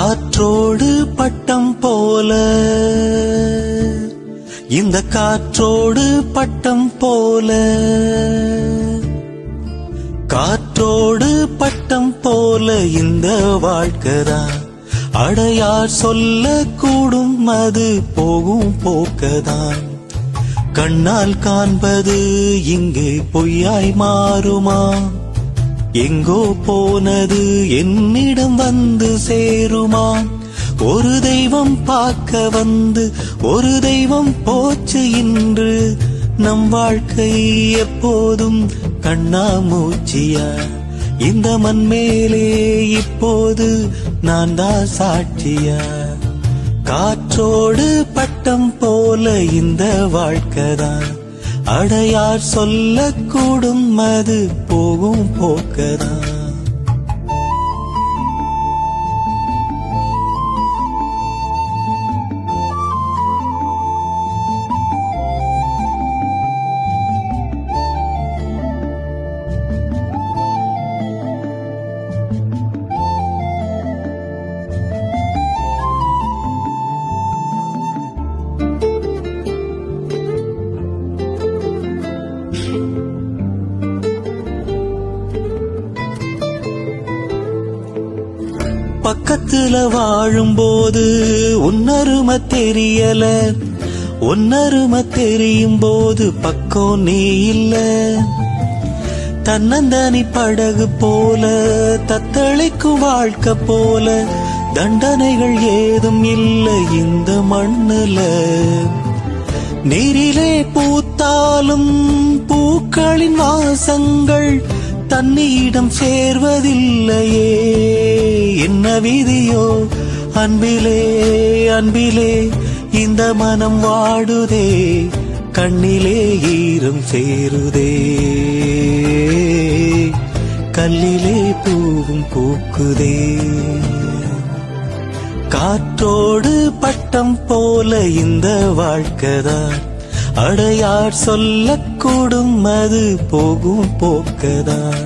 காற்றோடு பட்டம் போல, இந்த காற்றோடு பட்டம் போல, காற்றோடு பட்டம் போல இந்த வாழ்க்கைதான். அடையார் சொல்ல கூடும் அது போகும் போக்கதான். கண்ணால் காண்பது இங்கே பொய்யாய் மாறுமா? எங்கோ போனது என்னிடம் வந்து சேருமா? ஒரு தெய்வம் பார்க்க வந்து ஒரு தெய்வம் போச்சு இன்று. நம் வாழ்க்கை எப்போதும் கண்ணாமூச்சியா? இந்த மண் மேலே இப்போது நான் தான் சாட்சியா? காற்றோடு பட்டம் போல இந்த வாழ்க்கைதான். அடையார் சொல்லக்கூடும் அது போகும் போக்கதான். பக்கத்துல வாழும்போது உன்னருமை தெரியல, உன்னருமை தெரியும் போது பக்கம் நீ இல்ல. தன்னந்தனி படகு போல தத்தளிக்கும் வாழ்க்கை போல தண்டனைகள் ஏதும் இல்லை இந்த மண்ணுல. நீரிலே பூத்தாலும் பூக்களின் வாசங்கள் தன்னிடம் சேர்வதில்லையே. என்ன விதியோ அன்பிலே அன்பிலே இந்த மனம் வாடுதே. கண்ணிலே ஈரம் சேருதே, கல்லிலே பூவும் பூக்குதே. காற்றோடு பட்டம் போல இந்த வாழ்க்கைதான். அடையார் சொல்லக்கூடும் அது போகும் போக்கதான்.